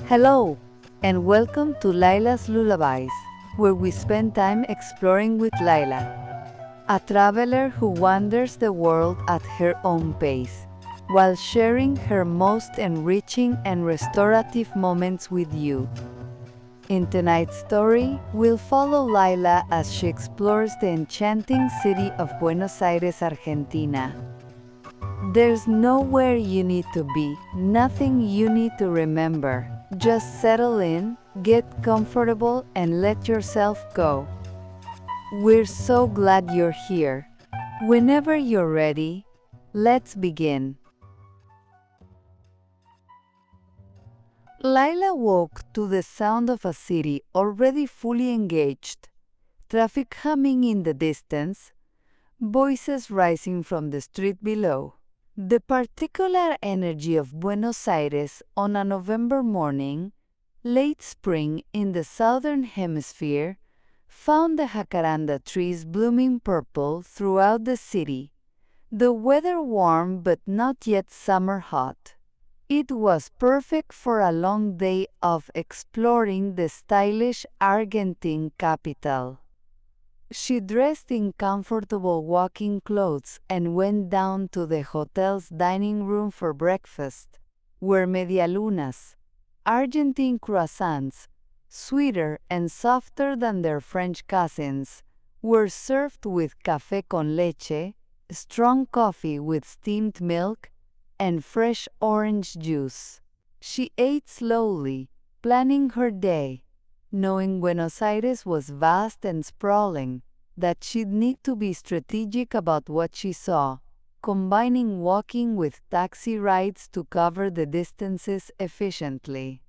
Hello, and welcome to Lyla's Lullabies, where we spend time exploring with Lyla, a traveler who wanders the world at her own pace, while sharing her most enriching and restorative moments with you. In tonight's story, we'll follow Lyla as she explores the enchanting city of Buenos Aires, Argentina. There's nowhere you need to be, nothing you need to remember. Just settle in, get comfortable, and let yourself go. We're so glad you're here. Whenever you're ready, let's begin. Lyla woke to the sound of a city already fully engaged, traffic humming in the distance, voices rising from the street below. The particular energy of Buenos Aires on a November morning, late spring in the southern hemisphere, found the jacaranda trees blooming purple throughout the city, the weather warm but not yet summer hot. It was perfect for a long day of exploring the stylish Argentine capital. She dressed in comfortable walking clothes and went down to the hotel's dining room for breakfast, where medialunas, Argentine croissants, sweeter and softer than their French cousins, were served with café con leche, strong coffee with steamed milk, and fresh orange juice. She ate slowly, planning her day, knowing Buenos Aires was vast and sprawling, that she'd need to be strategic about what she saw, combining walking with taxi rides to cover the distances efficiently.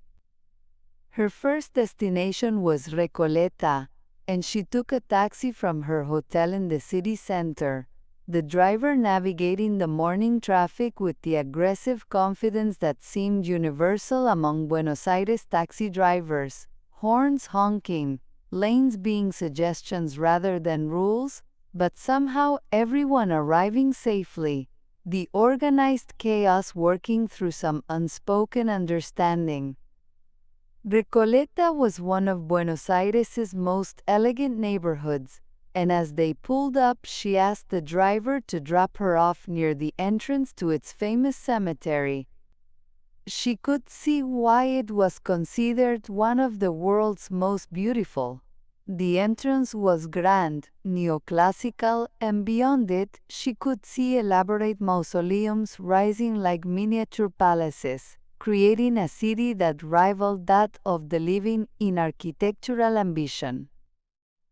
Her first destination was Recoleta, and she took a taxi from her hotel in the city center, the driver navigating the morning traffic with the aggressive confidence that seemed universal among Buenos Aires taxi drivers. Horns honking, lanes being suggestions rather than rules, but somehow everyone arriving safely, the organized chaos working through some unspoken understanding. Recoleta was one of Buenos Aires's most elegant neighborhoods, and as they pulled up, she asked the driver to drop her off near the entrance to its famous cemetery. She could see why it was considered one of the world's most beautiful. The entrance was grand, neoclassical, and beyond it, she could see elaborate mausoleums rising like miniature palaces, creating a city that rivaled that of the living in architectural ambition.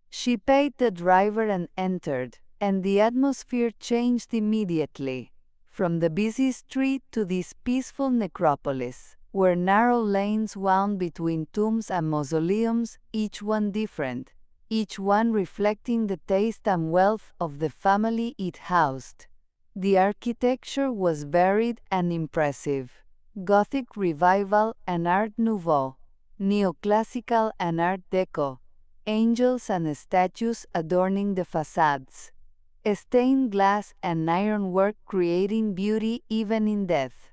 She paid the driver and entered, and the atmosphere changed immediately. From the busy street to this peaceful necropolis, where narrow lanes wound between tombs and mausoleums, each one different, each one reflecting the taste and wealth of the family it housed. The architecture was varied and impressive. Gothic Revival and Art Nouveau, Neoclassical and Art Deco, angels and statues adorning the facades. Stained glass and ironwork creating beauty even in death.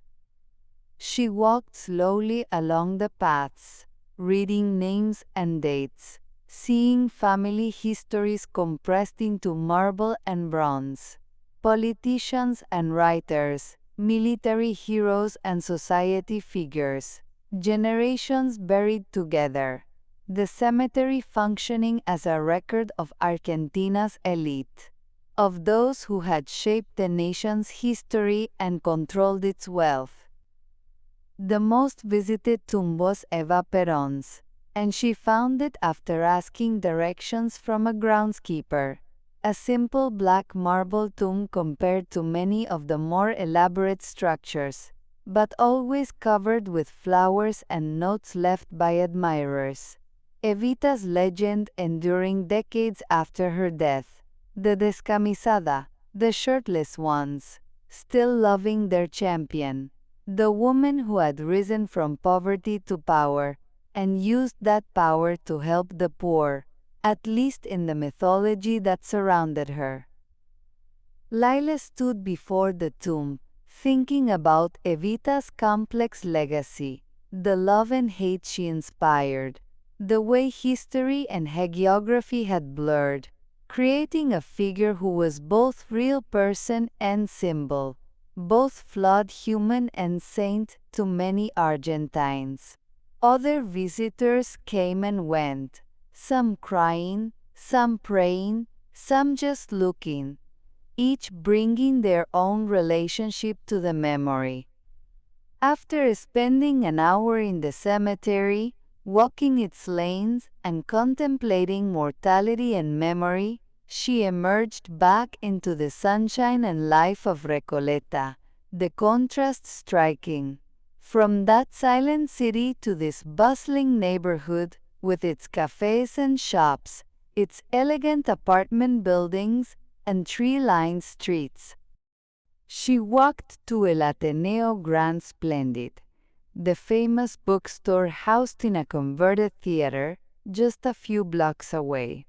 She walked slowly along the paths, reading names and dates, seeing family histories compressed into marble and bronze, politicians and writers, military heroes and society figures, generations buried together, the cemetery functioning as a record of Argentina's elite, of those who had shaped the nation's history and controlled its wealth. The most visited tomb was Eva Perón's, and she found it after asking directions from a groundskeeper, a simple black marble tomb compared to many of the more elaborate structures, but always covered with flowers and notes left by admirers. Evita's legend enduring decades after her death. The descamisada, the shirtless ones, still loving their champion, the woman who had risen from poverty to power, and used that power to help the poor, at least in the mythology that surrounded her. Lyla stood before the tomb, thinking about Evita's complex legacy, the love and hate she inspired, the way history and hagiography had blurred, creating a figure who was both real person and symbol, both flawed human and saint to many Argentines. Other visitors came and went, some crying, some praying, some just looking, each bringing their own relationship to the memory. After spending an hour in the cemetery, walking its lanes and contemplating mortality and memory, she emerged back into the sunshine and life of Recoleta, the contrast striking. From that silent city to this bustling neighborhood, with its cafes and shops, its elegant apartment buildings, and tree-lined streets. She walked to El Ateneo Grand Splendid, the famous bookstore housed in a converted theater just a few blocks away.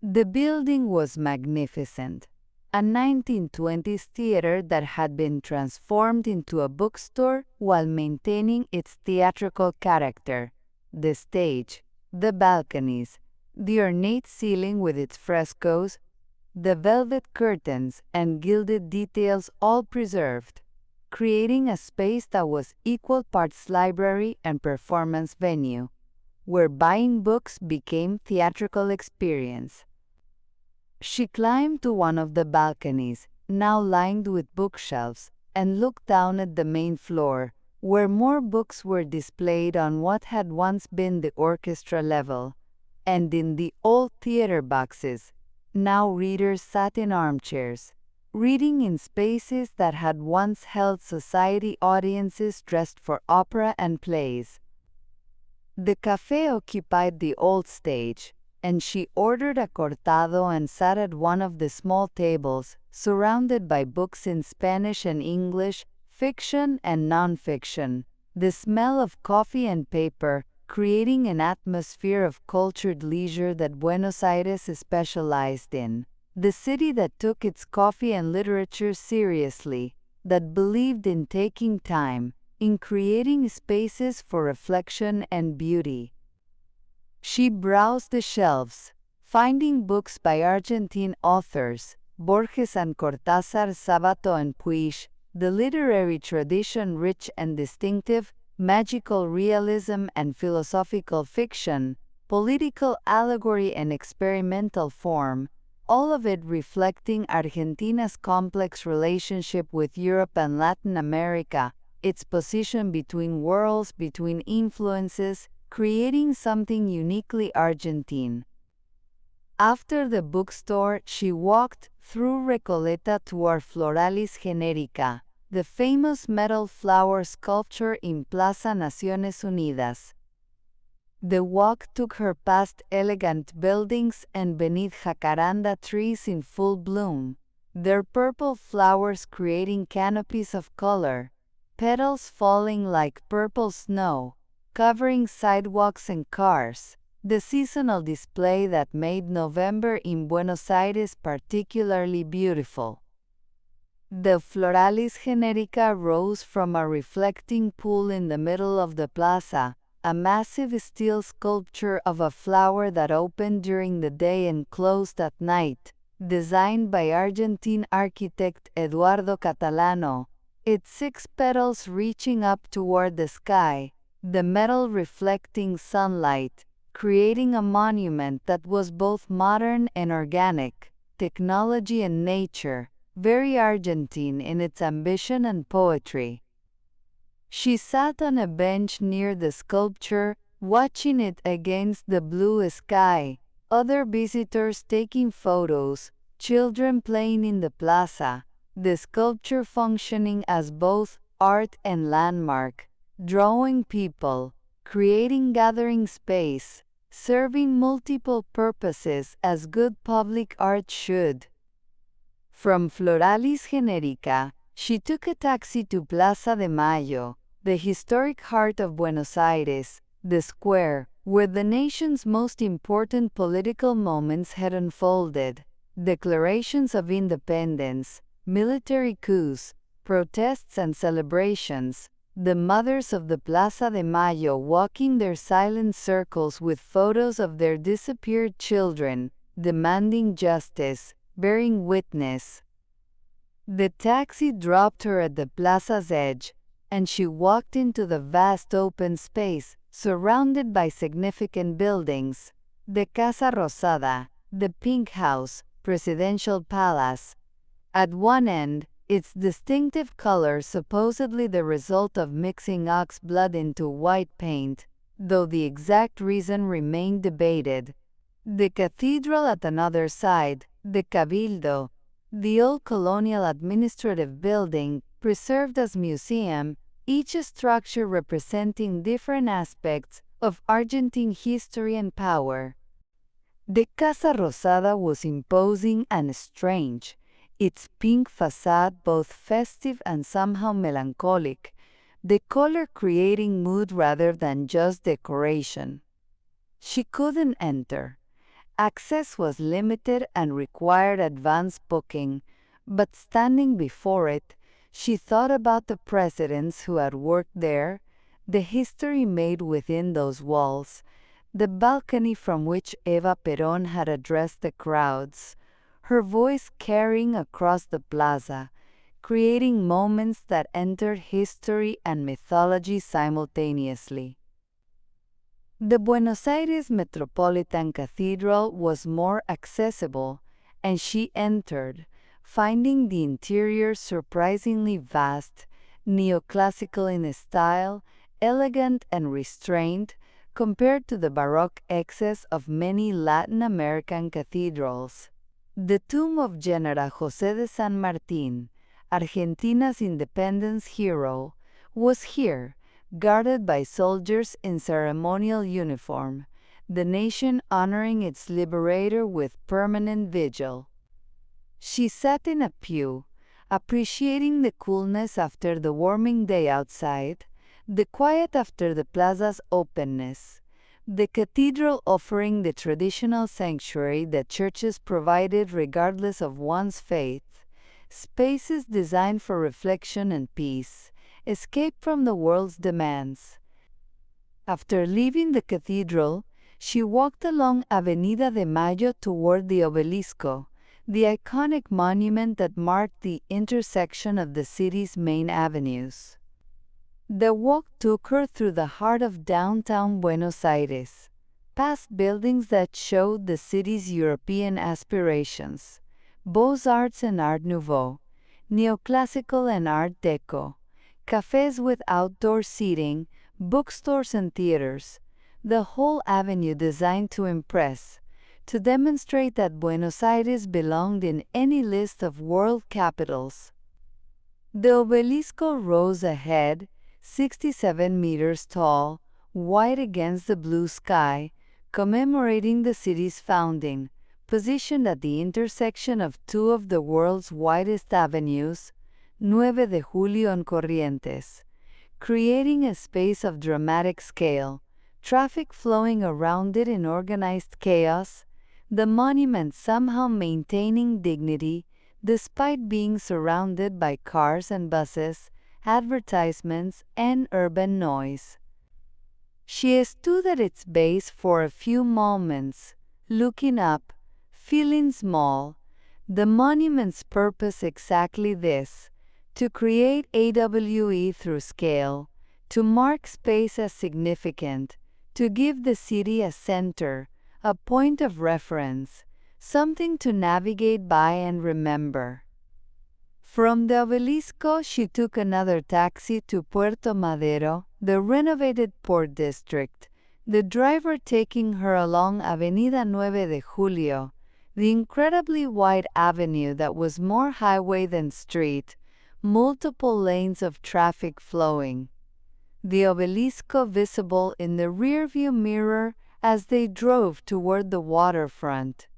The building was magnificent, a 1920s theater that had been transformed into a bookstore while maintaining its theatrical character. The stage, the balconies, the ornate ceiling with its frescoes, the velvet curtains and gilded details all preserved, creating a space that was equal parts library and performance venue, where buying books became theatrical experience. She climbed to one of the balconies, now lined with bookshelves, and looked down at the main floor, where more books were displayed on what had once been the orchestra level, and in the old theater boxes, now readers sat in armchairs, reading in spaces that had once held society audiences dressed for opera and plays. The café occupied the old stage, and she ordered a cortado and sat at one of the small tables, surrounded by books in Spanish and English, fiction and non-fiction, the smell of coffee and paper, creating an atmosphere of cultured leisure that Buenos Aires specialized in. The city that took its coffee and literature seriously, that believed in taking time, in creating spaces for reflection and beauty. She browsed the shelves, finding books by Argentine authors, Borges and Cortázar, Sabato and Puig, the literary tradition rich and distinctive, magical realism and philosophical fiction, political allegory and experimental form, all of it reflecting Argentina's complex relationship with Europe and Latin America, its position between worlds, between influences, creating something uniquely Argentine. After the bookstore, she walked through Recoleta toward Floralis Generica, the famous metal flower sculpture in Plaza Naciones Unidas. The walk took her past elegant buildings and beneath jacaranda trees in full bloom, their purple flowers creating canopies of color, petals falling like purple snow, covering sidewalks and cars, the seasonal display that made November in Buenos Aires particularly beautiful. The Floralis Generica rose from a reflecting pool in the middle of the plaza, a massive steel sculpture of a flower that opened during the day and closed at night, designed by Argentine architect Eduardo Catalano, its 6 petals reaching up toward the sky, the metal reflecting sunlight, creating a monument that was both modern and organic, technology and nature, very Argentine in its ambition and poetry. She sat on a bench near the sculpture, watching it against the blue sky, other visitors taking photos, children playing in the plaza, the sculpture functioning as both art and landmark, drawing people, creating gathering space, serving multiple purposes as good public art should. From Floralis Generica, she took a taxi to Plaza de Mayo, the historic heart of Buenos Aires, the square where the nation's most important political moments had unfolded, declarations of independence, military coups, protests and celebrations, the mothers of the Plaza de Mayo walking their silent circles with photos of their disappeared children, demanding justice, bearing witness. The taxi dropped her at the plaza's edge, and she walked into the vast open space, surrounded by significant buildings: the Casa Rosada, the Pink House, Presidential Palace. At one end, its distinctive color supposedly the result of mixing ox blood into white paint, though the exact reason remained debated. The cathedral at another side, the Cabildo, the old colonial administrative building, preserved as museum, each structure representing different aspects of Argentine history and power. The Casa Rosada was imposing and strange, its pink facade both festive and somehow melancholic, the color creating mood rather than just decoration. She couldn't enter. Access was limited and required advance booking, but standing before it, she thought about the presidents who had worked there, the history made within those walls, the balcony from which Eva Perón had addressed the crowds, her voice carrying across the plaza, creating moments that entered history and mythology simultaneously. The Buenos Aires Metropolitan Cathedral was more accessible, and she entered, finding the interior surprisingly vast, neoclassical in style, elegant and restrained, compared to the Baroque excess of many Latin American cathedrals. The tomb of General José de San Martín, Argentina's independence hero, was here, guarded by soldiers in ceremonial uniform, the nation honoring its liberator with permanent vigil. She sat in a pew, appreciating the coolness after the warming day outside, the quiet after the plaza's openness, the cathedral offering the traditional sanctuary that churches provided regardless of one's faith, spaces designed for reflection and peace, escape from the world's demands. After leaving the cathedral, she walked along Avenida de Mayo toward the Obelisco, the iconic monument that marked the intersection of the city's main avenues. The walk took her through the heart of downtown Buenos Aires, past buildings that showed the city's European aspirations, Beaux-Arts and Art Nouveau, Neoclassical and Art Deco, cafes with outdoor seating, bookstores and theaters, the whole avenue designed to impress, to demonstrate that Buenos Aires belonged in any list of world capitals. The Obelisco rose ahead, 67 meters tall, white against the blue sky, commemorating the city's founding, positioned at the intersection of two of the world's widest avenues, 9 de Julio and Corrientes, creating a space of dramatic scale, traffic flowing around it in organized chaos, the monument somehow maintaining dignity despite being surrounded by cars and buses, advertisements, and urban noise. She stood at its base for a few moments, looking up, feeling small, the monument's purpose exactly this: to create AWE through scale, to mark space as significant, to give the city a center, a point of reference, something to navigate by and remember. From the Obelisco, she took another taxi to Puerto Madero, the renovated port district, the driver taking her along Avenida 9 de Julio, the incredibly wide avenue that was more highway than street, multiple lanes of traffic flowing. The Obelisco visible in the rearview mirror as they drove toward the waterfront.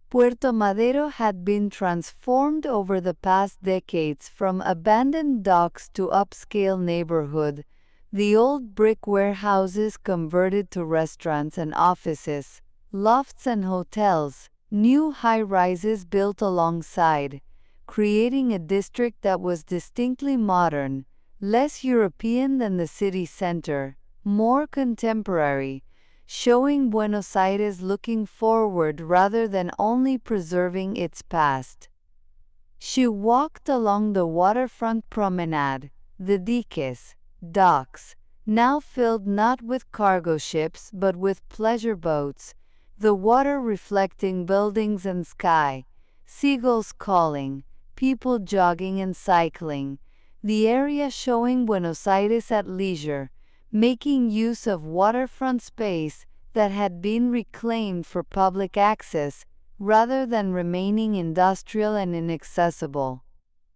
Puerto Madero had been transformed over the past decades from abandoned docks to upscale neighborhood, the old brick warehouses converted to restaurants and offices, lofts and hotels, new high-rises built alongside, creating a district that was distinctly modern, less European than the city center, more contemporary, showing Buenos Aires looking forward rather than only preserving its past. She walked along the waterfront promenade, the diques, docks, now filled not with cargo ships but with pleasure boats, the water reflecting buildings and sky, seagulls calling, people jogging and cycling, the area showing Buenos Aires at leisure, making use of waterfront space that had been reclaimed for public access rather than remaining industrial and inaccessible.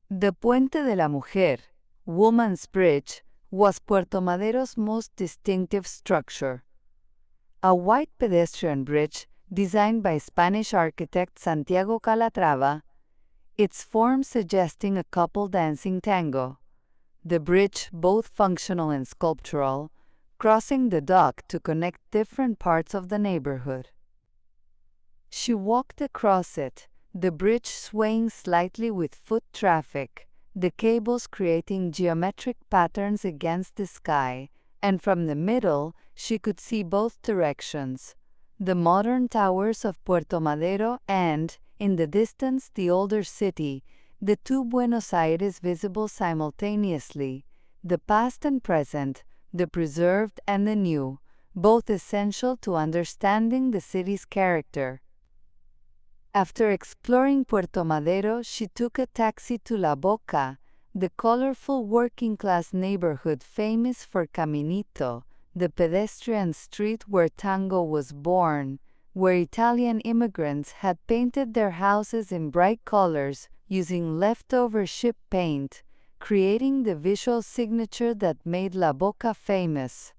The Puente de la Mujer, Woman's Bridge, was Puerto Madero's most distinctive structure. A white pedestrian bridge designed by Spanish architect Santiago Calatrava, its form suggesting a couple dancing tango. The bridge, both functional and sculptural, crossing the dock to connect different parts of the neighborhood. She walked across it, the bridge swaying slightly with foot traffic, the cables creating geometric patterns against the sky, and from the middle she could see both directions, the modern towers of Puerto Madero and, in the distance, the older city, the two Buenos Aires visible simultaneously, the past and present, the preserved and the new, both essential to understanding the city's character. After exploring Puerto Madero, she took a taxi to La Boca, the colorful working-class neighborhood famous for Caminito, the pedestrian street where tango was born, where Italian immigrants had painted their houses in bright colors using leftover ship paint, creating the visual signature that made La Boca famous.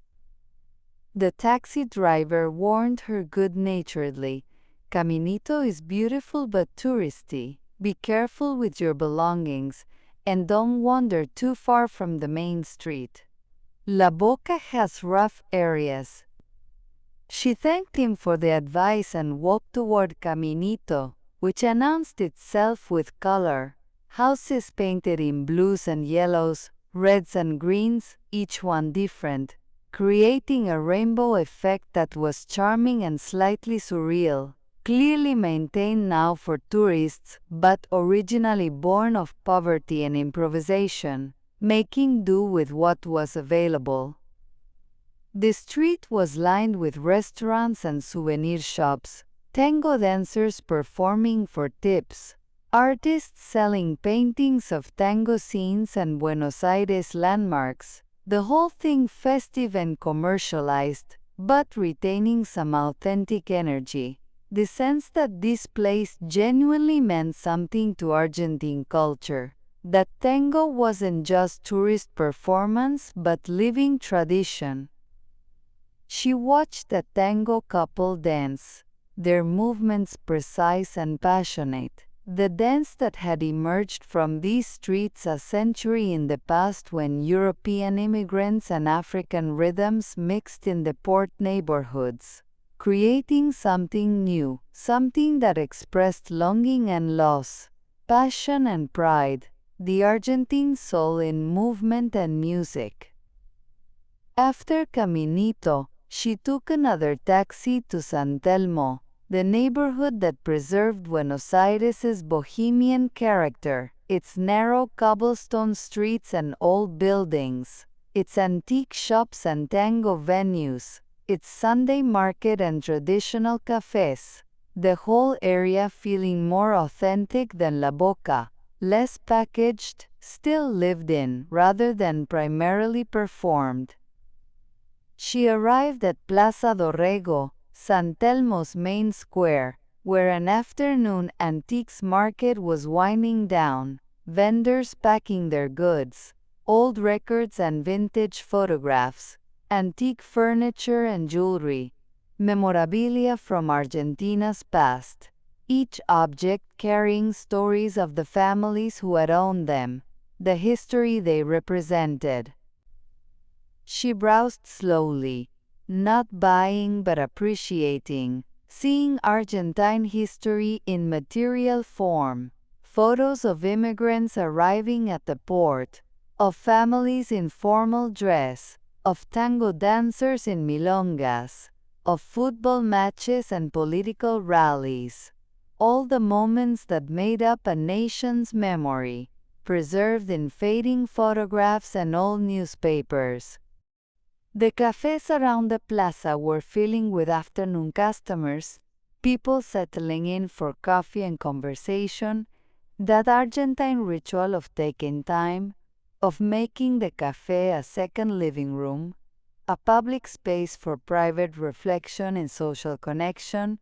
The taxi driver warned her good-naturedly, "Caminito is beautiful but touristy. Be careful with your belongings, and don't wander too far from the main street. La Boca has rough areas." She thanked him for the advice and walked toward Caminito, which announced itself with color. Houses painted in blues and yellows, reds and greens, each one different, creating a rainbow effect that was charming and slightly surreal, clearly maintained now for tourists, but originally born of poverty and improvisation, making do with what was available. The street was lined with restaurants and souvenir shops, tango dancers performing for tips, artists selling paintings of tango scenes and Buenos Aires landmarks, the whole thing festive and commercialized, but retaining some authentic energy. The sense that this place genuinely meant something to Argentine culture, that tango wasn't just tourist performance but living tradition. She watched a tango couple dance, their movements precise and passionate, the dance that had emerged from these streets a century in the past when European immigrants and African rhythms mixed in the port neighborhoods, creating something new, something that expressed longing and loss, passion and pride, the Argentine soul in movement and music. After Caminito, she took another taxi to San Telmo, the neighborhood that preserved Buenos Aires's bohemian character, its narrow cobblestone streets and old buildings, its antique shops and tango venues, its Sunday market and traditional cafés, the whole area feeling more authentic than La Boca, less packaged, still lived in rather than primarily performed. She arrived at Plaza Dorrego, San Telmo's main square, where an afternoon antiques market was winding down, vendors packing their goods, old records and vintage photographs, antique furniture and jewelry, memorabilia from Argentina's past, each object carrying stories of the families who had owned them, the history they represented. She browsed slowly, not buying but appreciating, seeing Argentine history in material form, photos of immigrants arriving at the port, of families in formal dress, of tango dancers in milongas, of football matches and political rallies. All the moments that made up a nation's memory, preserved in fading photographs and old newspapers. The cafes around the plaza were filling with afternoon customers, people settling in for coffee and conversation, that Argentine ritual of taking time, of making the café a second living room, a public space for private reflection and social connection,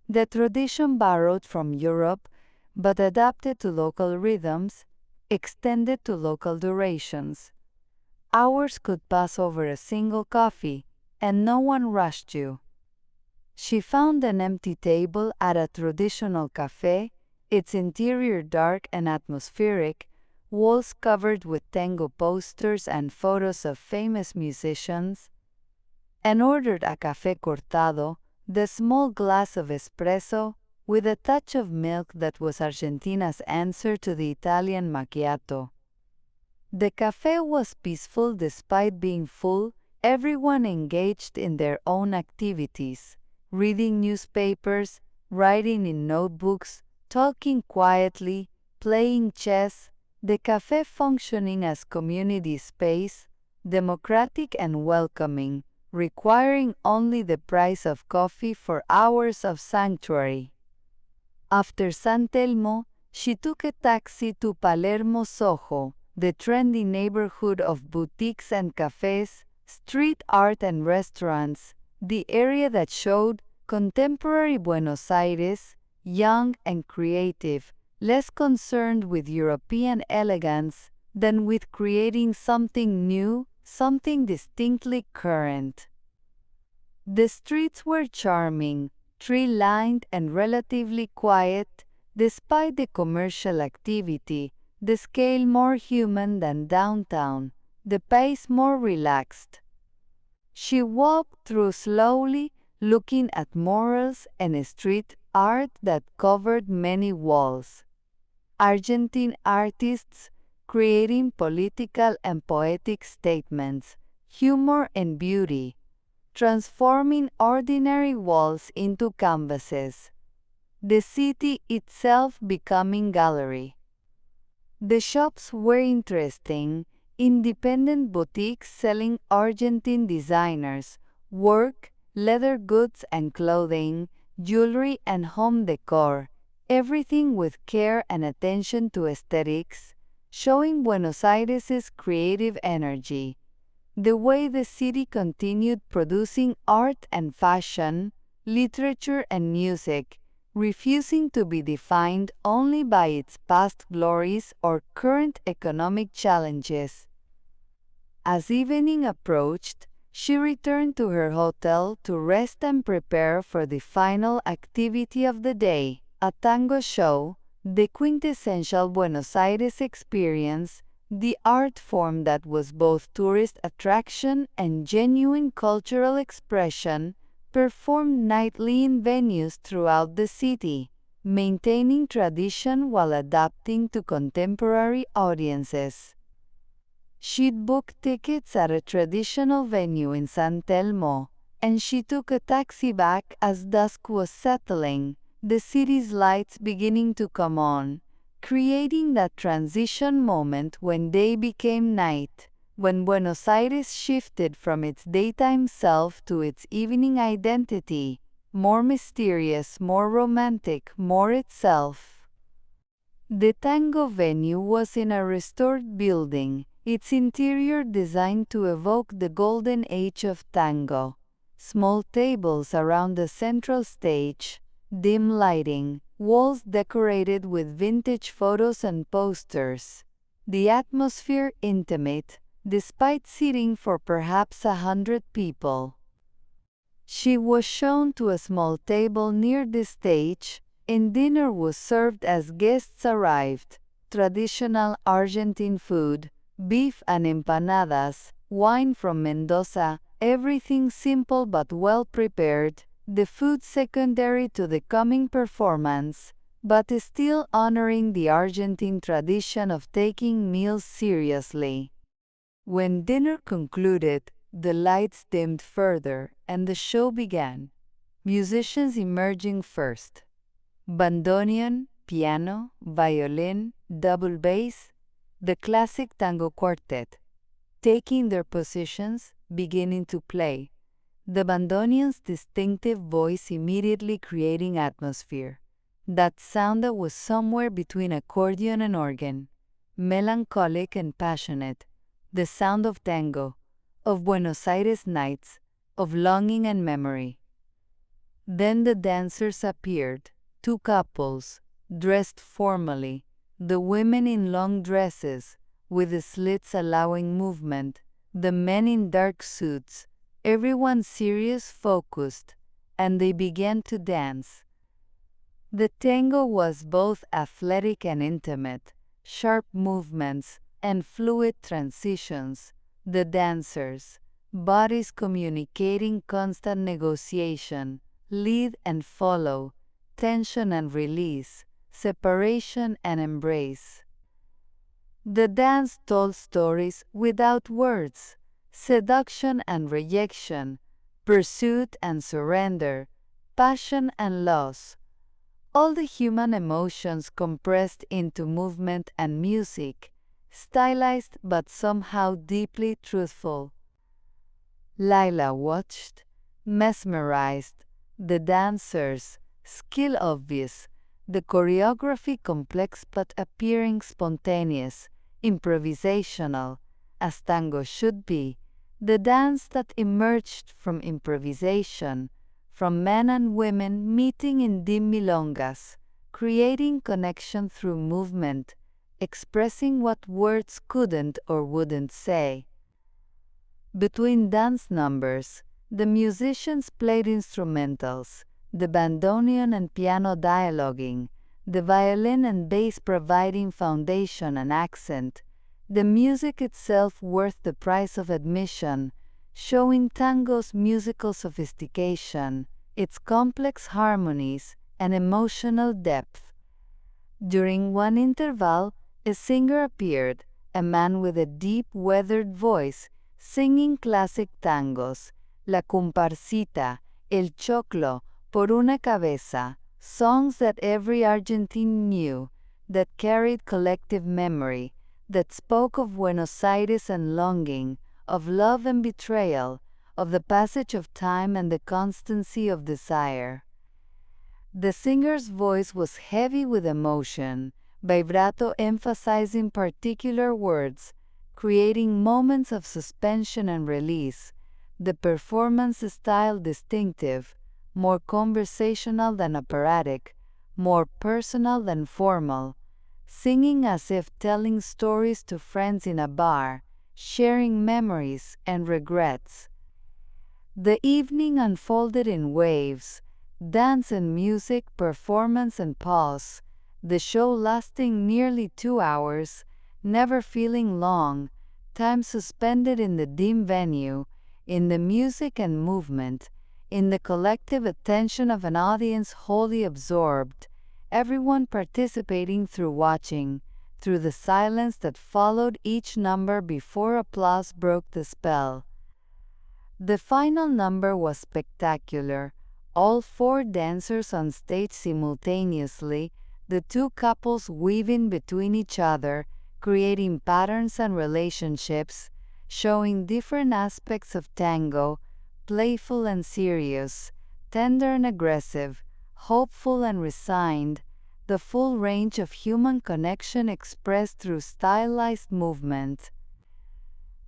the tradition borrowed from Europe but adapted to local rhythms, extended to local durations. Hours could pass over a single coffee, and no one rushed you. She found an empty table at a traditional café, its interior dark and atmospheric, walls covered with tango posters and photos of famous musicians, and ordered a café cortado, the small glass of espresso, with a touch of milk that was Argentina's answer to the Italian macchiato. The café was peaceful despite being full, everyone engaged in their own activities, reading newspapers, writing in notebooks, talking quietly, playing chess, the café functioning as community space, democratic and welcoming, requiring only the price of coffee for hours of sanctuary. After San Telmo, she took a taxi to Palermo Soho, the trendy neighborhood of boutiques and cafes, street art and restaurants, the area that showed contemporary Buenos Aires, young and creative, less concerned with European elegance than with creating something new, something distinctly current. The streets were charming, tree-lined and relatively quiet, despite the commercial activity, the scale more human than downtown, the pace more relaxed. She walked through slowly, looking at murals and street art that covered many walls. Argentine artists creating political and poetic statements, humor and beauty, transforming ordinary walls into canvases. The city itself becoming gallery. The shops were interesting, independent boutiques selling Argentine designers, work, leather goods and clothing, jewelry and home decor, everything with care and attention to aesthetics, showing Buenos Aires's creative energy. The way the city continued producing art and fashion, literature and music, refusing to be defined only by its past glories or current economic challenges. As evening approached, she returned to her hotel to rest and prepare for the final activity of the day, a tango show, the quintessential Buenos Aires experience, the art form that was both tourist attraction and genuine cultural expression, performed nightly in venues throughout the city, maintaining tradition while adapting to contemporary audiences. She'd booked tickets at a traditional venue in San Telmo, and she took a taxi back as dusk was settling, the city's lights beginning to come on, creating that transition moment when day became night, when Buenos Aires shifted from its daytime self to its evening identity, more mysterious, more romantic, more itself. The tango venue was in a restored building, its interior designed to evoke the golden age of tango. Small tables around the central stage, dim lighting, walls decorated with vintage photos and posters. The atmosphere intimate, despite seating for perhaps 100 people. She was shown to a small table near the stage, and dinner was served as guests arrived. Traditional Argentine food, beef and empanadas, wine from Mendoza, everything simple but well prepared, the food secondary to the coming performance, but still honoring the Argentine tradition of taking meals seriously. When dinner concluded, the lights dimmed further and the show began. Musicians emerging first. Bandoneon, piano, violin, double bass, the classic tango quartet, taking their positions, beginning to play. The bandoneon's distinctive voice immediately creating atmosphere. That sound that was somewhere between accordion and organ, melancholic and passionate, the sound of tango, of Buenos Aires nights, of longing and memory. Then the dancers appeared, two couples, dressed formally, the women in long dresses, with the slits allowing movement, the men in dark suits, everyone serious, focused, and they began to dance. The tango was both athletic and intimate, sharp movements and fluid transitions. The dancers, bodies communicating constant negotiation, lead and follow, tension and release, separation and embrace. The dance told stories without words, seduction and rejection, pursuit and surrender, passion and loss. All the human emotions compressed into movement and music, stylized but somehow deeply truthful. Lyla watched, mesmerized, the dancers, skill obvious, the choreography complex but appearing spontaneous, improvisational, as tango should be, the dance that emerged from improvisation, from men and women meeting in dim milongas, creating connection through movement, expressing what words couldn't or wouldn't say. Between dance numbers, the musicians played instrumentals, the bandoneon and piano dialoguing, the violin and bass providing foundation and accent, the music itself worth the price of admission, showing tango's musical sophistication, its complex harmonies, and emotional depth. During one interval, a singer appeared, a man with a deep, weathered voice, singing classic tangos, La Comparsita, El Choclo, Por una Cabeza, songs that every Argentine knew, that carried collective memory, that spoke of Buenos Aires and longing, of love and betrayal, of the passage of time and the constancy of desire. The singer's voice was heavy with emotion, vibrato emphasizing particular words, creating moments of suspension and release, the performance style distinctive, more conversational than operatic, more personal than formal, singing as if telling stories to friends in a bar, sharing memories and regrets. The evening unfolded in waves, dance and music, performance and pause, the show lasting nearly 2 hours, never feeling long, time suspended in the dim venue, in the music and movement, in the collective attention of an audience wholly absorbed, everyone participating through watching, through the silence that followed each number before applause broke the spell. The final number was spectacular. All 4 dancers on stage simultaneously, the 2 couples weaving between each other, creating patterns and relationships, showing different aspects of tango, playful and serious, tender and aggressive, hopeful and resigned, the full range of human connection expressed through stylized movement.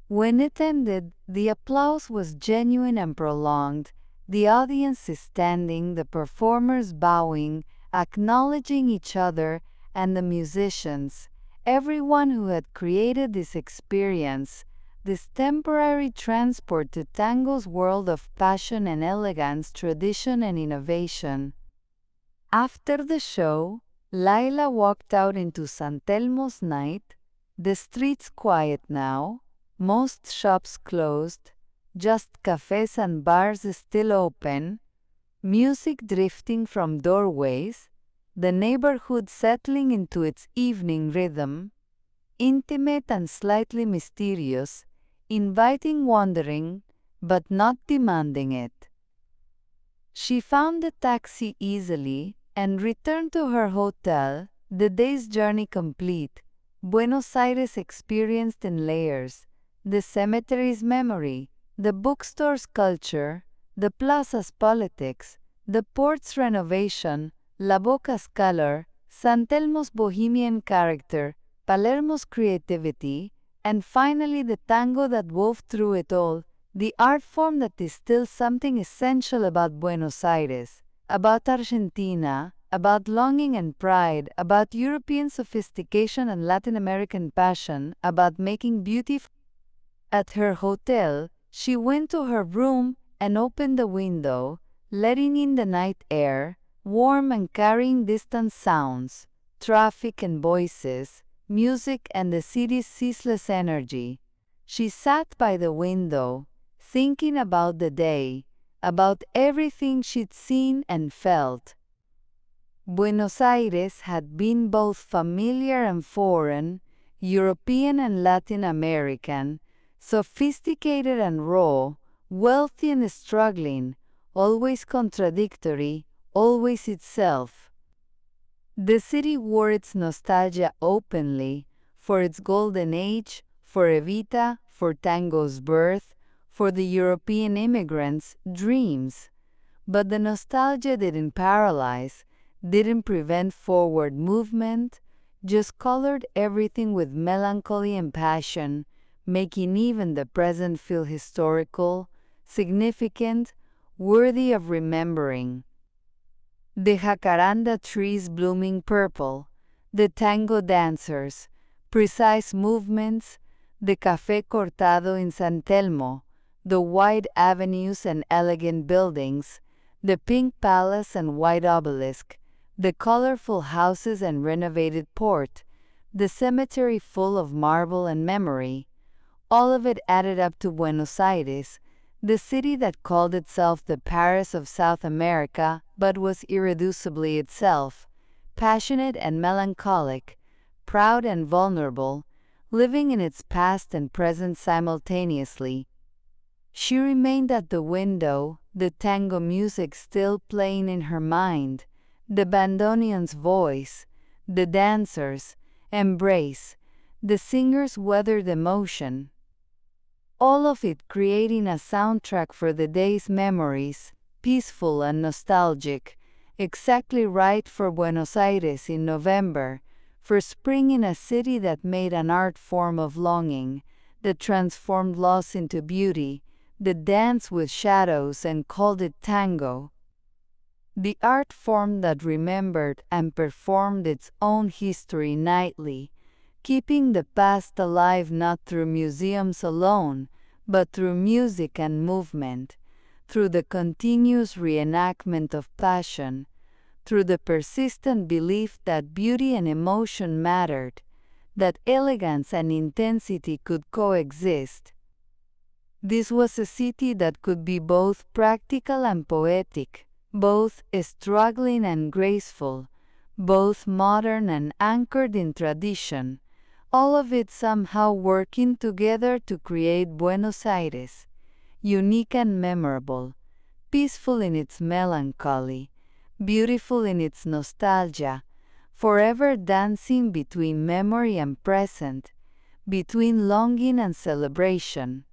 When it ended, the applause was genuine and prolonged, the audience standing, the performers bowing, acknowledging each other, and the musicians, everyone who had created this experience, this temporary transport to tango's world of passion and elegance, tradition and innovation. After the show, Lyla walked out into San Telmo's night, the streets quiet now, most shops closed, just cafes and bars still open, music drifting from doorways, the neighborhood settling into its evening rhythm, intimate and slightly mysterious, inviting wandering, but not demanding it. She found a taxi easily and returned to her hotel, the day's journey complete, Buenos Aires experienced in layers, the cemetery's memory, the bookstore's culture, the plaza's politics, the port's renovation, La Boca's color, San Telmo's bohemian character, Palermo's creativity, and finally the tango that wove through it all, the art form that is still something essential about Buenos Aires, about Argentina, about longing and pride, about European sophistication and Latin American passion, about making beauty. At her hotel, she went to her room and opened the window, letting in the night air, warm and carrying distant sounds, traffic and voices, music and the city's ceaseless energy. She sat by the window, thinking about the day, about everything she'd seen and felt. Buenos Aires had been both familiar and foreign, European and Latin American, sophisticated and raw, wealthy and struggling, always contradictory, always itself. The city wore its nostalgia openly, for its golden age, for Evita, for tango's birth, for the European immigrants' dreams. But the nostalgia didn't paralyze, didn't prevent forward movement, just colored everything with melancholy and passion, making even the present feel historical, significant, worthy of remembering. The jacaranda trees blooming purple, the tango dancers, precise movements, the café cortado in San Telmo, the wide avenues and elegant buildings, the pink palace and white obelisk, the colorful houses and renovated port, the cemetery full of marble and memory, all of it added up to Buenos Aires, the city that called itself the Paris of South America but was irreducibly itself, passionate and melancholic, proud and vulnerable, living in its past and present simultaneously. She remained at the window, the tango music still playing in her mind, the bandoneon's voice, the dancers' embrace, the singer's weathered emotion. All of it creating a soundtrack for the day's memories, peaceful and nostalgic, exactly right for Buenos Aires in November, for spring in a city that made an art form of longing, that transformed loss into beauty, that danced with shadows and called it tango. The art form that remembered and performed its own history nightly, keeping the past alive not through museums alone, but through music and movement, through the continuous reenactment of passion, through the persistent belief that beauty and emotion mattered, that elegance and intensity could coexist. This was a city that could be both practical and poetic, both struggling and graceful, both modern and anchored in tradition, all of it somehow working together to create Buenos Aires, unique and memorable, peaceful in its melancholy, beautiful in its nostalgia, forever dancing between memory and present, between longing and celebration.